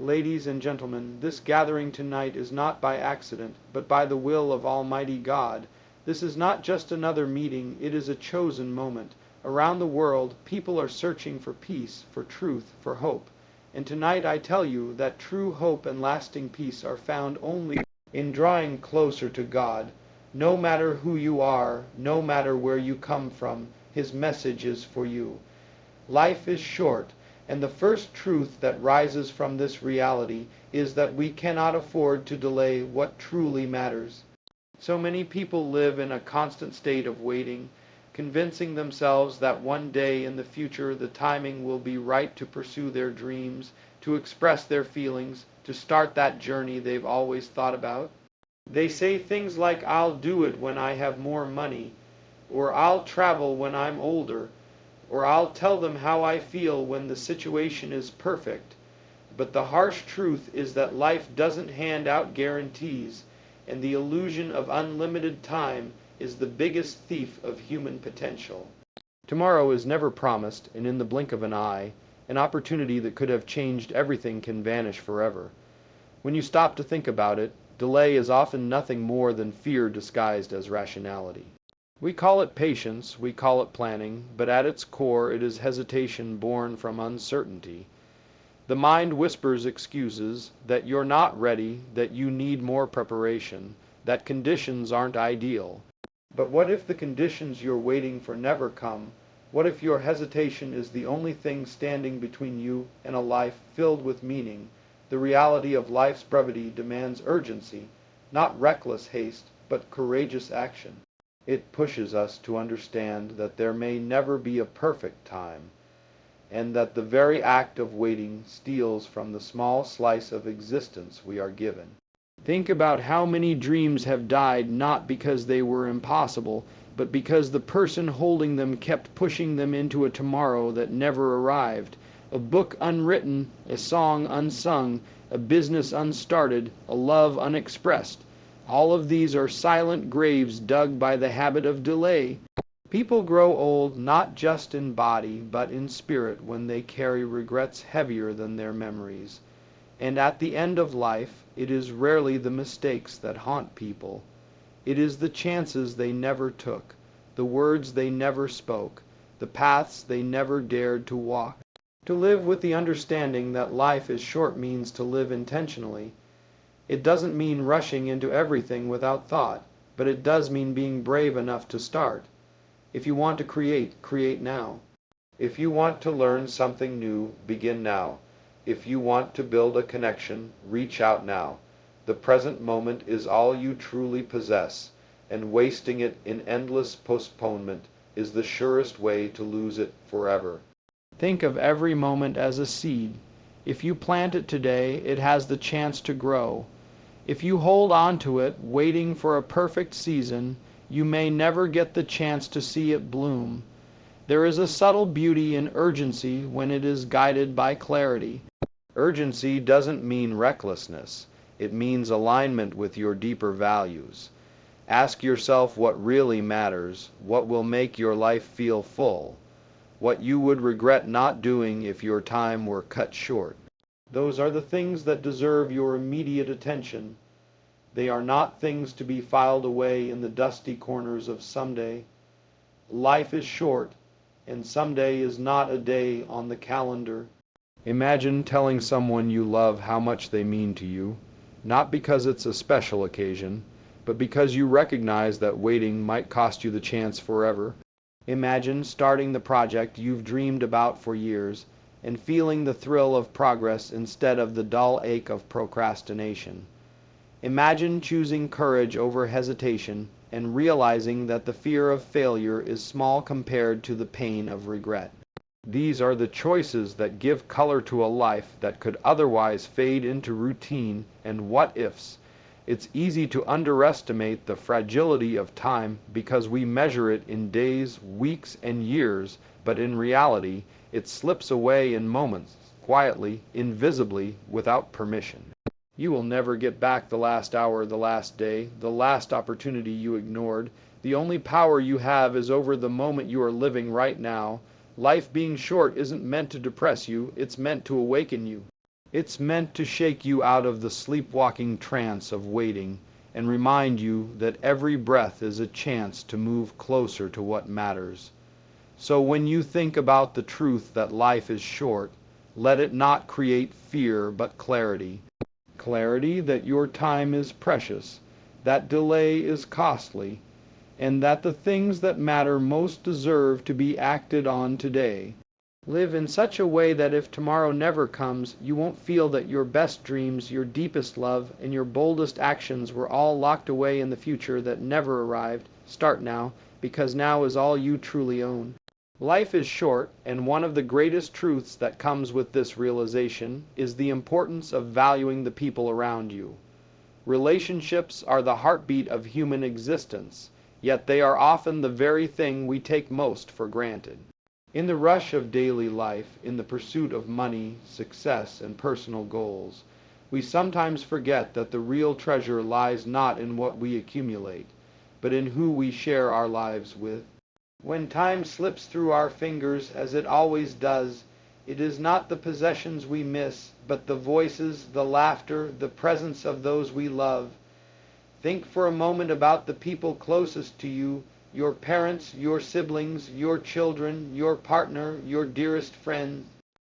Ladies and gentlemen, this gathering tonight is not by accident, but by the will of Almighty God. This is not just another meeting, it is a chosen moment. Around the world, people are searching for peace, for truth, for hope. And tonight I tell you that true hope and lasting peace are found only in drawing closer to God. No matter who you are, no matter where you come from, His message is for you. Life is short, and the first truth that rises from this reality is that we cannot afford to delay what truly matters. So many people live in a constant state of waiting, convincing themselves that one day in the future the timing will be right to pursue their dreams, to express their feelings, to start that journey they've always thought about. They say things like, "I'll do it when I have more money," or "I'll travel when I'm older," or "I'll tell them how I feel when the situation is perfect." But the harsh truth is that life doesn't hand out guarantees, and the illusion of unlimited time is the biggest thief of human potential. Tomorrow is never promised, and in the blink of an eye, an opportunity that could have changed everything can vanish forever. When you stop to think about it, delay is often nothing more than fear disguised as rationality. We call it patience, we call it planning, but at its core it is hesitation born from uncertainty. The mind whispers excuses, that you're not ready, that you need more preparation, that conditions aren't ideal. But what if the conditions you're waiting for never come? What if your hesitation is the only thing standing between you and a life filled with meaning? The reality of life's brevity demands urgency, not reckless haste, but courageous action. It pushes us to understand that there may never be a perfect time, and that the very act of waiting steals from the small slice of existence we are given. Think about how many dreams have died not because they were impossible, but because the person holding them kept pushing them into a tomorrow that never arrived. A book unwritten, a song unsung, a business unstarted, a love unexpressed. All of these are silent graves dug by the habit of delay. People grow old not just in body, but in spirit when they carry regrets heavier than their memories. And at the end of life, it is rarely the mistakes that haunt people. It is the chances they never took, the words they never spoke, the paths they never dared to walk. To live with the understanding that life is short means to live intentionally. It doesn't mean rushing into everything without thought, but it does mean being brave enough to start. If you want to create, create now. If you want to learn something new, begin now. If you want to build a connection, reach out now. The present moment is all you truly possess, and wasting it in endless postponement is the surest way to lose it forever. Think of every moment as a seed. If you plant it today, it has the chance to grow. If you hold on to it, waiting for a perfect season, you may never get the chance to see it bloom. There is a subtle beauty in urgency when it is guided by clarity. Urgency doesn't mean recklessness. It means alignment with your deeper values. Ask yourself what really matters, what will make your life feel full, what you would regret not doing if your time were cut short. Those are the things that deserve your immediate attention. They are not things to be filed away in the dusty corners of someday. Life is short, and someday is not a day on the calendar. Imagine telling someone you love how much they mean to you, not because it's a special occasion, but because you recognize that waiting might cost you the chance forever. Imagine starting the project you've dreamed about for years, and feeling the thrill of progress instead of the dull ache of procrastination. Imagine choosing courage over hesitation and realizing that the fear of failure is small compared to the pain of regret. These are the choices that give color to a life that could otherwise fade into routine and what-ifs. It's easy to underestimate the fragility of time because we measure it in days, weeks, and years, but in reality, it slips away in moments, quietly, invisibly, without permission. You will never get back the last hour, the last day, the last opportunity you ignored. The only power you have is over the moment you are living right now. Life being short isn't meant to depress you, it's meant to awaken you. It's meant to shake you out of the sleepwalking trance of waiting and remind you that every breath is a chance to move closer to what matters. So when you think about the truth that life is short, let it not create fear but clarity. Clarity that your time is precious, that delay is costly, and that the things that matter most deserve to be acted on today. Live in such a way that if tomorrow never comes, you won't feel that your best dreams, your deepest love, and your boldest actions were all locked away in the future that never arrived. Start now, because now is all you truly own. Life is short, and one of the greatest truths that comes with this realization is the importance of valuing the people around you. Relationships are the heartbeat of human existence, yet they are often the very thing we take most for granted. In the rush of daily life, in the pursuit of money, success, and personal goals, we sometimes forget that the real treasure lies not in what we accumulate, but in who we share our lives with. When time slips through our fingers, as it always does, it is not the possessions we miss, but the voices, the laughter, the presence of those we love. Think for a moment about the people closest to you, your parents, your siblings, your children, your partner, your dearest friends.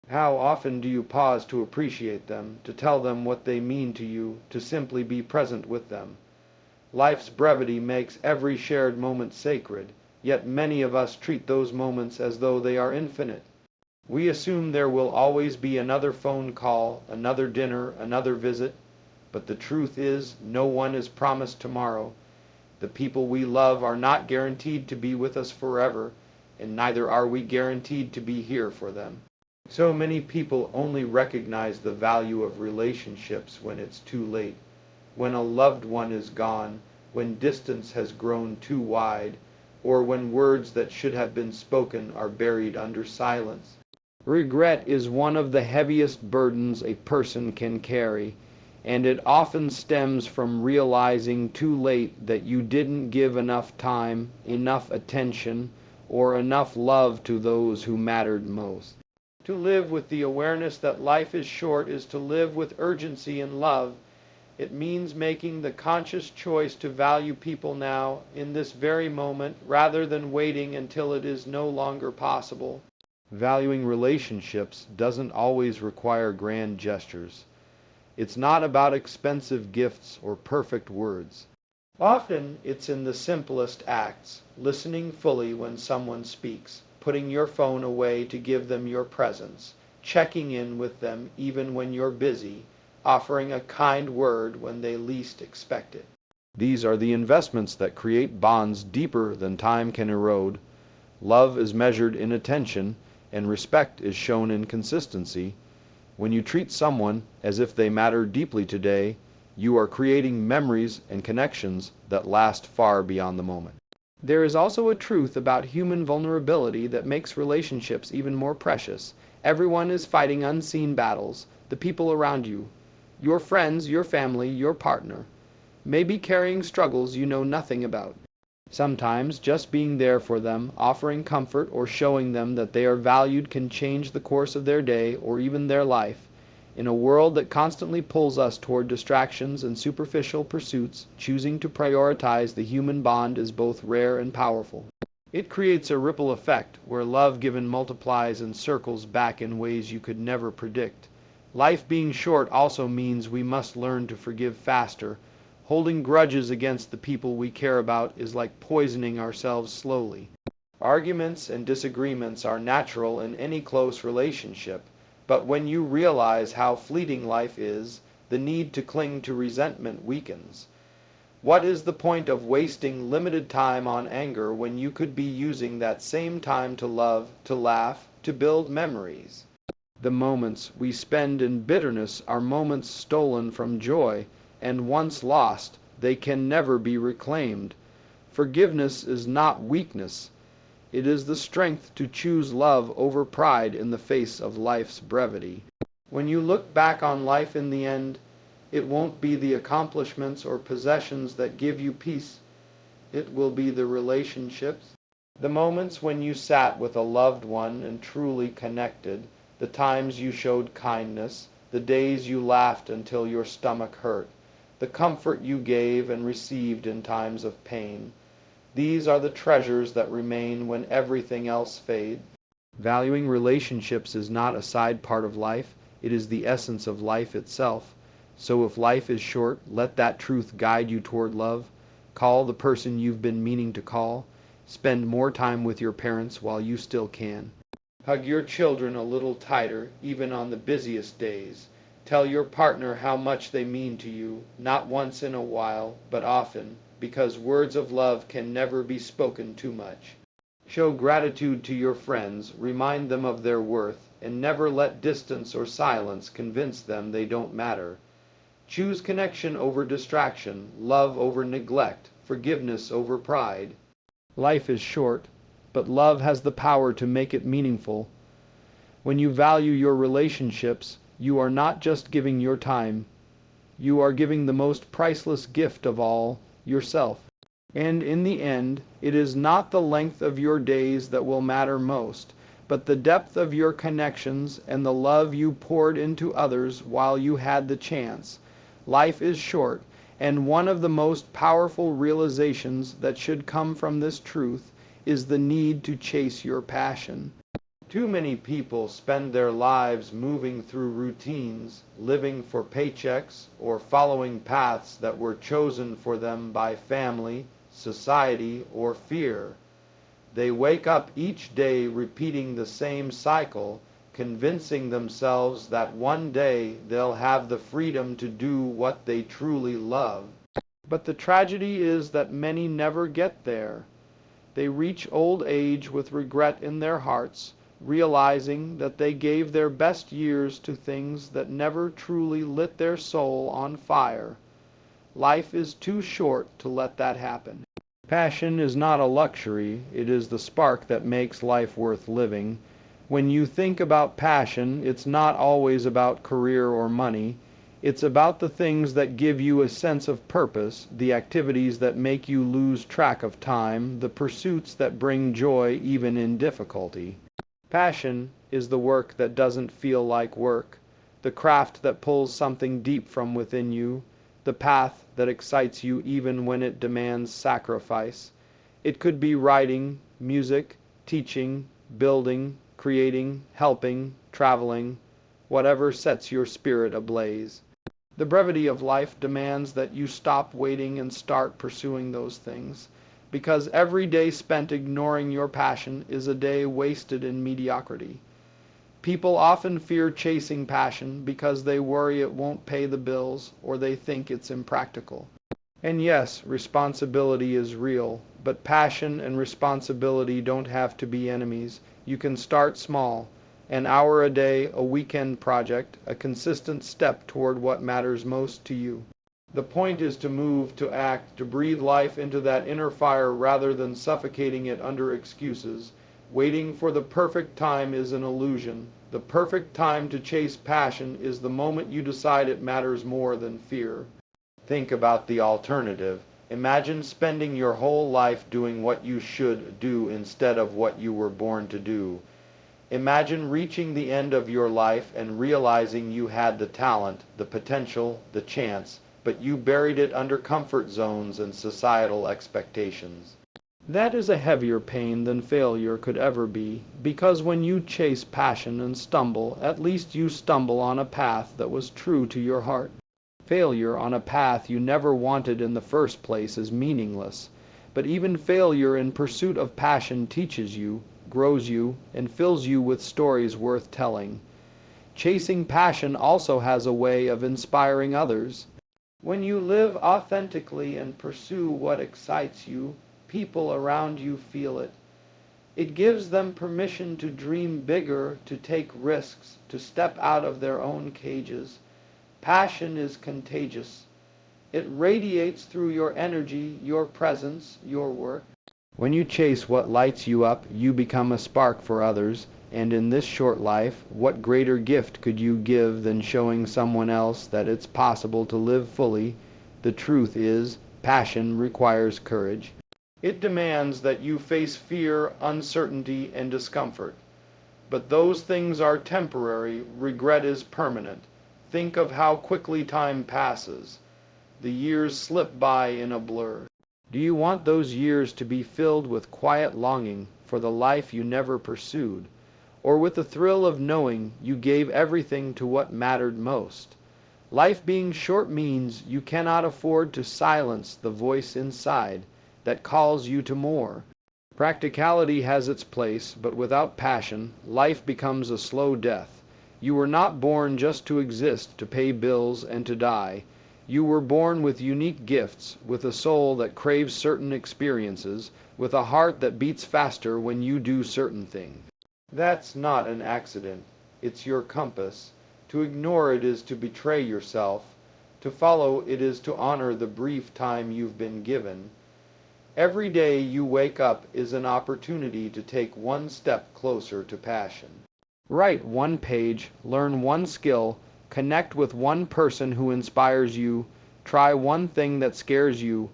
How often do you pause to appreciate them, to tell them what they mean to you, to simply be present with them? Life's brevity makes every shared moment sacred, yet many of us treat those moments as though they are infinite. We assume there will always be another phone call, another dinner, another visit, but the truth is no one is promised tomorrow. The people we love are not guaranteed to be with us forever, and neither are we guaranteed to be here for them. So many people only recognize the value of relationships when it's too late, when a loved one is gone, when distance has grown too wide, or when words that should have been spoken are buried under silence. Regret is one of the heaviest burdens a person can carry, and it often stems from realizing too late that you didn't give enough time, enough attention, or enough love to those who mattered most. To live with the awareness that life is short is to live with urgency and love. It means making the conscious choice to value people now, in this very moment, rather than waiting until it is no longer possible. Valuing relationships doesn't always require grand gestures. It's not about expensive gifts or perfect words. Often it's in the simplest acts, listening fully when someone speaks, putting your phone away to give them your presence, checking in with them even when you're busy, offering a kind word when they least expect it. These are the investments that create bonds deeper than time can erode. Love is measured in attention, and respect is shown in consistency. When you treat someone as if they matter deeply today, you are creating memories and connections that last far beyond the moment. There is also a truth about human vulnerability that makes relationships even more precious. Everyone is fighting unseen battles. The people around you, your friends, your family, your partner, may be carrying struggles you know nothing about. Sometimes just being there for them, offering comfort or showing them that they are valued can change the course of their day or even their life. In a world that constantly pulls us toward distractions and superficial pursuits, choosing to prioritize the human bond is both rare and powerful. It creates a ripple effect where love given multiplies and circles back in ways you could never predict. Life being short also means we must learn to forgive faster. Holding grudges against the people we care about is like poisoning ourselves slowly. Arguments and disagreements are natural in any close relationship, but when you realize how fleeting life is, the need to cling to resentment weakens. What is the point of wasting limited time on anger when you could be using that same time to love, to laugh, to build memories? The moments we spend in bitterness are moments stolen from joy, and once lost, they can never be reclaimed. Forgiveness is not weakness. It is the strength to choose love over pride in the face of life's brevity. When you look back on life in the end, it won't be the accomplishments or possessions that give you peace. It will be the relationships, the moments when you sat with a loved one and truly connected, the times you showed kindness, the days you laughed until your stomach hurt, the comfort you gave and received in times of pain. These are the treasures that remain when everything else fades. Valuing relationships is not a side part of life, it is the essence of life itself. So if life is short, let that truth guide you toward love. Call the person you've been meaning to call. Spend more time with your parents while you still can. Hug your children a little tighter, even on the busiest days. Tell your partner how much they mean to you, not once in a while, but often, because words of love can never be spoken too much. Show gratitude to your friends, remind them of their worth, and never let distance or silence convince them they don't matter. Choose connection over distraction, love over neglect, forgiveness over pride. Life is short, but love has the power to make it meaningful. When you value your relationships, you are not just giving your time. You are giving the most priceless gift of all, yourself. And in the end, it is not the length of your days that will matter most, but the depth of your connections and the love you poured into others while you had the chance. Life is short, and one of the most powerful realizations that should come from this truth is the need to chase your passion. Too many people spend their lives moving through routines, living for paychecks, or following paths that were chosen for them by family, society, or fear. They wake up each day repeating the same cycle, convincing themselves that one day they'll have the freedom to do what they truly love. But the tragedy is that many never get there. They reach old age with regret in their hearts, realizing that they gave their best years to things that never truly lit their soul on fire. Life is too short to let that happen. Passion is not a luxury, it is the spark that makes life worth living. When you think about passion, it's not always about career or money. It's about the things that give you a sense of purpose, the activities that make you lose track of time, the pursuits that bring joy even in difficulty. Passion is the work that doesn't feel like work, the craft that pulls something deep from within you, the path that excites you even when it demands sacrifice. It could be writing, music, teaching, building, creating, helping, traveling, whatever sets your spirit ablaze. The brevity of life demands that you stop waiting and start pursuing those things, because every day spent ignoring your passion is a day wasted in mediocrity. People often fear chasing passion because they worry it won't pay the bills or they think it's impractical. And yes, responsibility is real, but passion and responsibility don't have to be enemies. You can start small. An hour a day, a weekend project, a consistent step toward what matters most to you. The point is to move, to act, to breathe life into that inner fire rather than suffocating it under excuses. Waiting for the perfect time is an illusion. The perfect time to chase passion is the moment you decide it matters more than fear. Think about the alternative. Imagine spending your whole life doing what you should do instead of what you were born to do. Imagine reaching the end of your life and realizing you had the talent, the potential, the chance, but you buried it under comfort zones and societal expectations. That is a heavier pain than failure could ever be, because when you chase passion and stumble, at least you stumble on a path that was true to your heart. Failure on a path you never wanted in the first place is meaningless, but even failure in pursuit of passion teaches you, grows you, and fills you with stories worth telling. Chasing passion also has a way of inspiring others. When you live authentically and pursue what excites you, people around you feel it. It gives them permission to dream bigger, to take risks, to step out of their own cages. Passion is contagious. It radiates through your energy, your presence, your work. When you chase what lights you up, you become a spark for others, and in this short life, what greater gift could you give than showing someone else that it's possible to live fully? The truth is, passion requires courage. It demands that you face fear, uncertainty, and discomfort. But those things are temporary, regret is permanent. Think of how quickly time passes. The years slip by in a blur. Do you want those years to be filled with quiet longing for the life you never pursued, or with the thrill of knowing you gave everything to what mattered most? Life being short means you cannot afford to silence the voice inside that calls you to more. Practicality has its place, but without passion, life becomes a slow death. You were not born just to exist, to pay bills, and to die. You were born with unique gifts, with a soul that craves certain experiences, with a heart that beats faster when you do certain things. That's not an accident. It's your compass. To ignore it is to betray yourself. To follow it is to honor the brief time you've been given. Every day you wake up is an opportunity to take one step closer to passion. Write one page, learn one skill, connect with one person who inspires you, try one thing that scares you.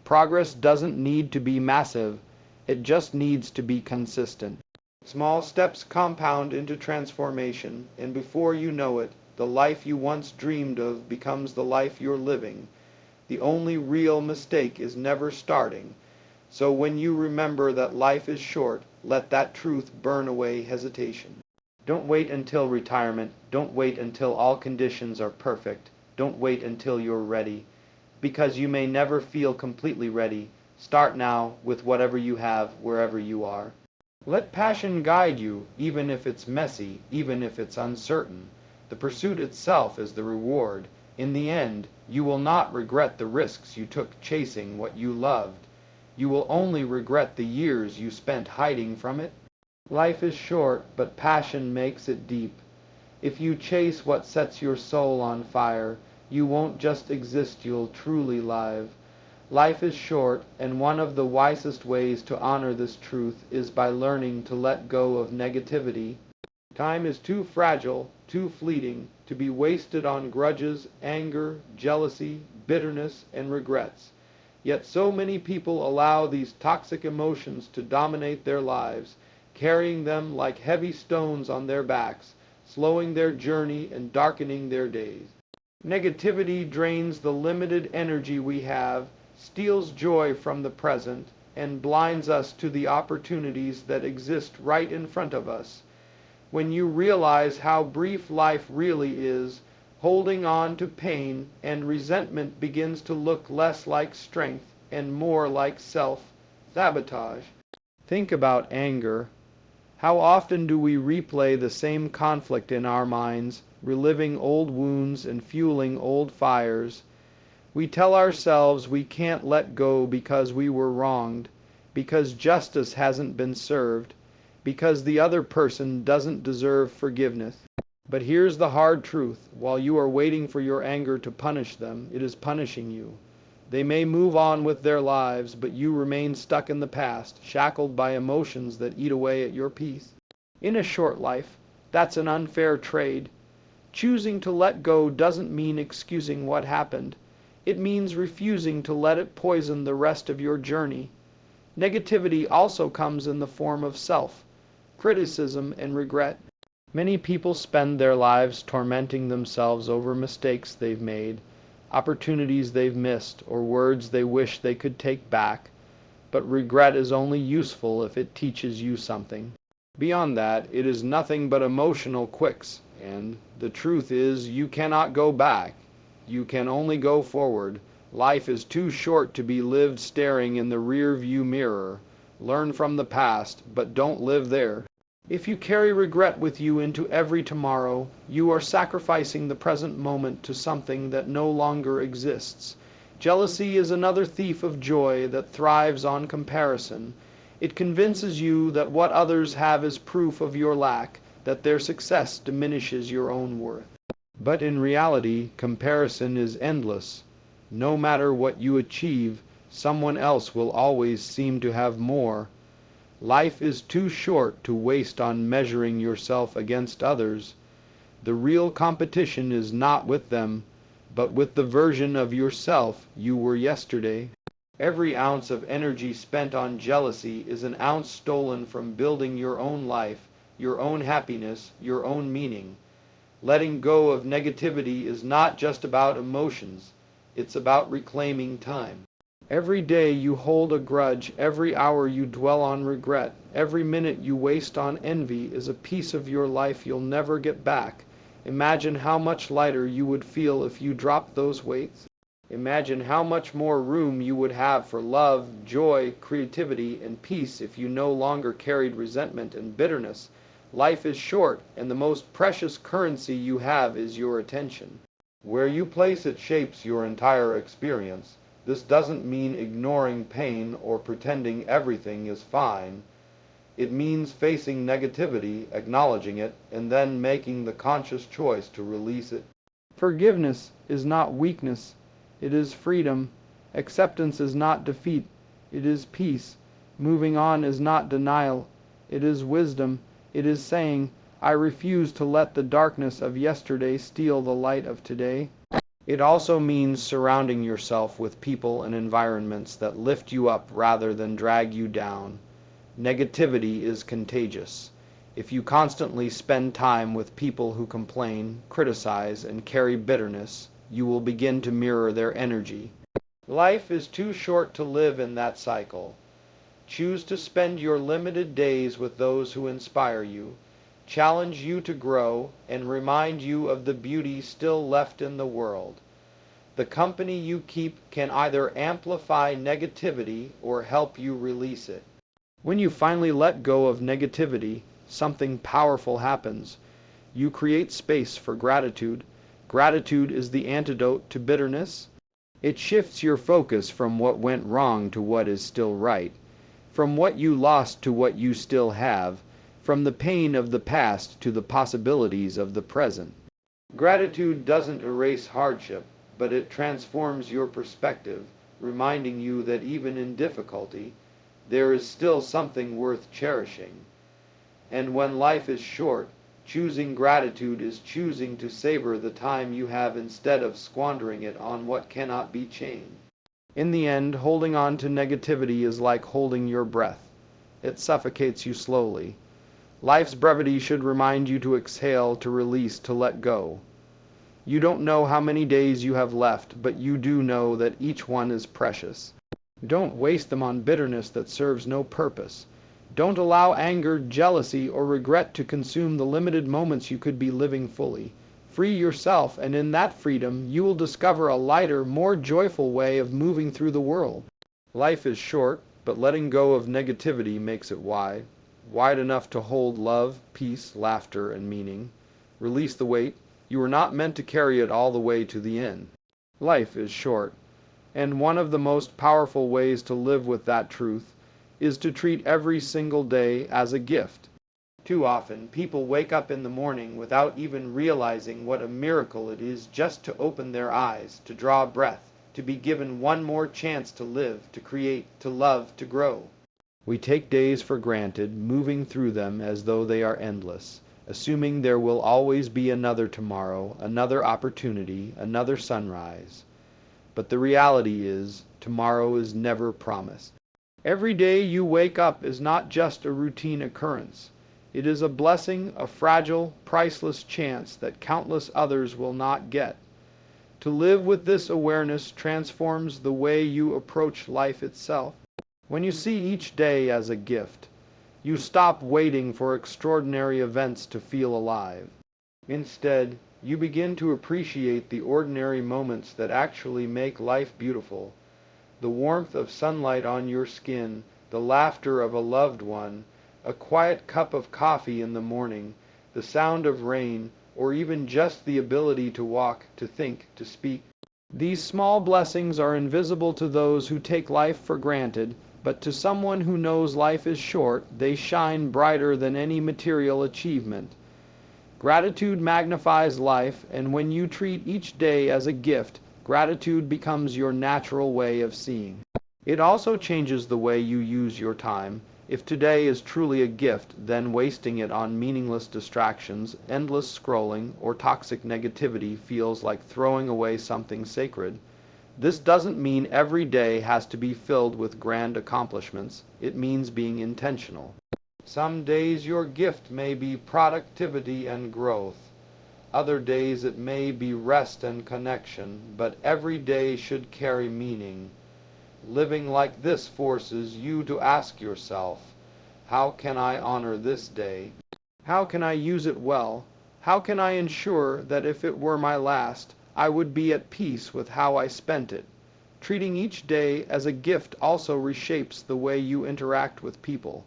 Progress doesn't need to be massive, it just needs to be consistent. Small steps compound into transformation, and before you know it, the life you once dreamed of becomes the life you're living. The only real mistake is never starting. So when you remember that life is short, let that truth burn away hesitation. Don't wait until retirement. Don't wait until all conditions are perfect. Don't wait until you're ready, because you may never feel completely ready. Start now with whatever you have, wherever you are. Let passion guide you, even if it's messy, even if it's uncertain. The pursuit itself is the reward. In the end, you will not regret the risks you took chasing what you loved. You will only regret the years you spent hiding from it. Life is short, but passion makes it deep. If you chase what sets your soul on fire, you won't just exist, you'll truly live. Life is short, and one of the wisest ways to honor this truth is by learning to let go of negativity. Time is too fragile, too fleeting, to be wasted on grudges, anger, jealousy, bitterness, and regrets. Yet so many people allow these toxic emotions to dominate their lives, carrying them like heavy stones on their backs, slowing their journey and darkening their days. Negativity drains the limited energy we have, steals joy from the present, and blinds us to the opportunities that exist right in front of us. When you realize how brief life really is, holding on to pain and resentment begins to look less like strength and more like self-sabotage. Think about anger. How often do we replay the same conflict in our minds, reliving old wounds and fueling old fires? We tell ourselves we can't let go because we were wronged, because justice hasn't been served, because the other person doesn't deserve forgiveness. But here's the hard truth. While you are waiting for your anger to punish them, it is punishing you. They may move on with their lives, but you remain stuck in the past, shackled by emotions that eat away at your peace. In a short life, that's an unfair trade. Choosing to let go doesn't mean excusing what happened. It means refusing to let it poison the rest of your journey. Negativity also comes in the form of self-criticism and regret. Many people spend their lives tormenting themselves over mistakes they've made, opportunities they've missed, or words they wish they could take back. But regret is only useful if it teaches you something. Beyond that, it is nothing but emotional quicks, and the truth is you cannot go back. You can only go forward. Life is too short to be lived staring in the rear-view mirror. Learn from the past, but don't live there. If you carry regret with you into every tomorrow, you are sacrificing the present moment to something that no longer exists. Jealousy is another thief of joy that thrives on comparison. It convinces you that what others have is proof of your lack, that their success diminishes your own worth. But in reality, comparison is endless. No matter what you achieve, someone else will always seem to have more. Life is too short to waste on measuring yourself against others. The real competition is not with them, but with the version of yourself you were yesterday. Every ounce of energy spent on jealousy is an ounce stolen from building your own life, your own happiness, your own meaning. Letting go of negativity is not just about emotions, it's about reclaiming time. Every day you hold a grudge, every hour you dwell on regret, every minute you waste on envy is a piece of your life you'll never get back. Imagine how much lighter you would feel if you dropped those weights. Imagine how much more room you would have for love, joy, creativity, and peace if you no longer carried resentment and bitterness. Life is short, and the most precious currency you have is your attention. Where you place it shapes your entire experience. This doesn't mean ignoring pain or pretending everything is fine. It means facing negativity, acknowledging it, and then making the conscious choice to release it. Forgiveness is not weakness, it is freedom. Acceptance is not defeat, it is peace. Moving on is not denial, it is wisdom. It is saying, I refuse to let the darkness of yesterday steal the light of today. It also means surrounding yourself with people and environments that lift you up rather than drag you down. Negativity is contagious. If you constantly spend time with people who complain, criticize, and carry bitterness, you will begin to mirror their energy. Life is too short to live in that cycle. Choose to spend your limited days with those who inspire you, challenge you to grow, and remind you of the beauty still left in the world. The company you keep can either amplify negativity or help you release it. When you finally let go of negativity, something powerful happens. You create space for gratitude. Gratitude is the antidote to bitterness. It shifts your focus from what went wrong to what is still right, from what you lost to what you still have, from the pain of the past to the possibilities of the present. Gratitude doesn't erase hardship, but it transforms your perspective, reminding you that even in difficulty, there is still something worth cherishing. And when life is short, choosing gratitude is choosing to savor the time you have instead of squandering it on what cannot be changed. In the end, holding on to negativity is like holding your breath. It suffocates you slowly. Life's brevity should remind you to exhale, to release, to let go. You don't know how many days you have left, but you do know that each one is precious. Don't waste them on bitterness that serves no purpose. Don't allow anger, jealousy, or regret to consume the limited moments you could be living fully. Free yourself, and in that freedom you will discover a lighter, more joyful way of moving through the world. Life is short, but letting go of negativity makes it wide. Wide enough to hold love, peace, laughter, and meaning. Release the weight. You are not meant to carry it all the way to the end. Life is short, and one of the most powerful ways to live with that truth is to treat every single day as a gift. Too often, people wake up in the morning without even realizing what a miracle it is just to open their eyes, to draw breath, to be given one more chance to live, to create, to love, to grow. We take days for granted, moving through them as though they are endless, assuming there will always be another tomorrow, another opportunity, another sunrise. But the reality is, tomorrow is never promised. Every day you wake up is not just a routine occurrence. It is a blessing, a fragile, priceless chance that countless others will not get. To live with this awareness transforms the way you approach life itself. When you see each day as a gift, you stop waiting for extraordinary events to feel alive. Instead, you begin to appreciate the ordinary moments that actually make life beautiful. The warmth of sunlight on your skin, the laughter of a loved one, a quiet cup of coffee in the morning, the sound of rain, or even just the ability to walk, to think, to speak. These small blessings are invisible to those who take life for granted, but to someone who knows life is short, they shine brighter than any material achievement. Gratitude magnifies life, and when you treat each day as a gift, gratitude becomes your natural way of seeing. It also changes the way you use your time. If today is truly a gift, then wasting it on meaningless distractions, endless scrolling, or toxic negativity feels like throwing away something sacred. This doesn't mean every day has to be filled with grand accomplishments. It means being intentional. Some days your gift may be productivity and growth. Other days it may be rest and connection, but every day should carry meaning. Living like this forces you to ask yourself, how can I honor this day? How can I use it well? How can I ensure that if it were my last, I would be at peace with how I spent it? Treating each day as a gift also reshapes the way you interact with people.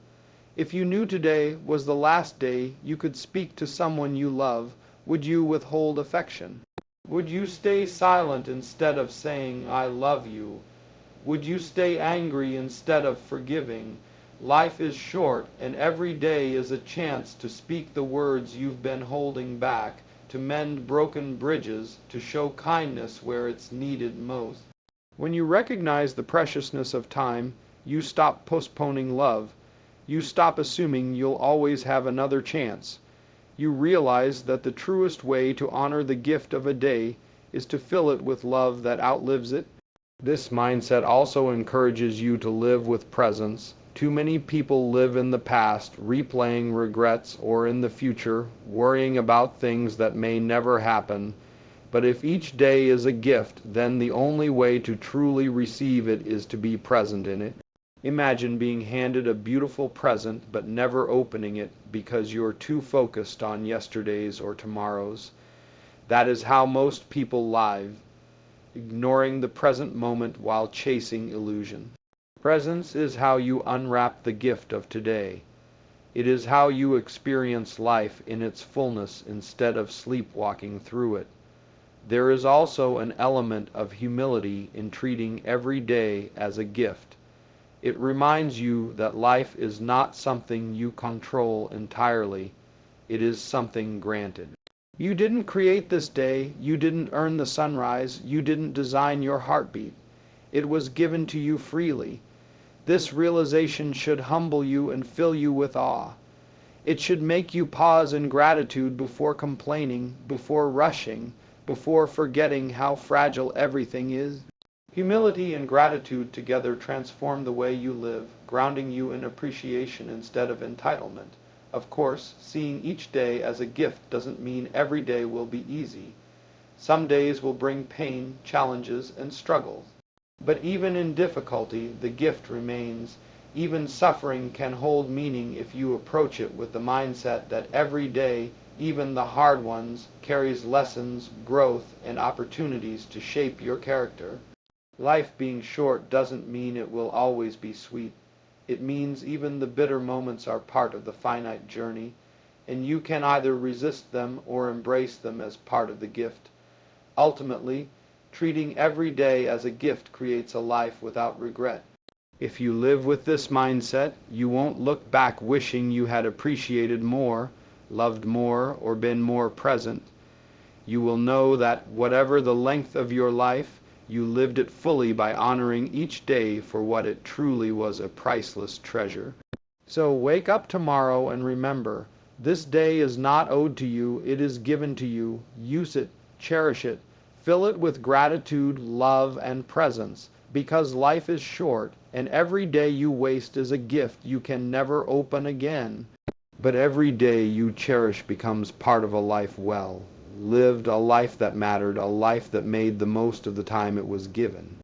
If you knew today was the last day you could speak to someone you love, would you withhold affection? Would you stay silent instead of saying, I love you? Would you stay angry instead of forgiving? Life is short, and every day is a chance to speak the words you've been holding back, to mend broken bridges, to show kindness where it's needed most. When you recognize the preciousness of time, you stop postponing love. You stop assuming you'll always have another chance. You realize that the truest way to honor the gift of a day is to fill it with love that outlives it. This mindset also encourages you to live with presence. Too many people live in the past, replaying regrets, or in the future, worrying about things that may never happen. But if each day is a gift, then the only way to truly receive it is to be present in it. Imagine being handed a beautiful present but never opening it because you're too focused on yesterday's or tomorrow's. That is how most people live, ignoring the present moment while chasing illusion. Presence is how you unwrap the gift of today. It is how you experience life in its fullness instead of sleepwalking through it. There is also an element of humility in treating every day as a gift. It reminds you that life is not something you control entirely. It is something granted. You didn't create this day, you didn't earn the sunrise, you didn't design your heartbeat. It was given to you freely. This realization should humble you and fill you with awe. It should make you pause in gratitude before complaining, before rushing, before forgetting how fragile everything is. Humility and gratitude together transform the way you live, grounding you in appreciation instead of entitlement. Of course, seeing each day as a gift doesn't mean every day will be easy. Some days will bring pain, challenges, and struggles. But even in difficulty, the gift remains. Even suffering can hold meaning if you approach it with the mindset that every day, even the hard ones, carries lessons, growth, and opportunities to shape your character. Life being short doesn't mean it will always be sweet. It means even the bitter moments are part of the finite journey, and you can either resist them or embrace them as part of the gift. Ultimately, treating every day as a gift creates a life without regret. If you live with this mindset, you won't look back wishing you had appreciated more, loved more, or been more present. You will know that whatever the length of your life, you lived it fully by honoring each day for what it truly was, a priceless treasure. So wake up tomorrow and remember, this day is not owed to you, it is given to you. Use it, cherish it, fill it with gratitude, love, and presence, because life is short, and every day you waste is a gift you can never open again. But every day you cherish becomes part of a life well lived, a life that mattered, a life that made the most of the time it was given.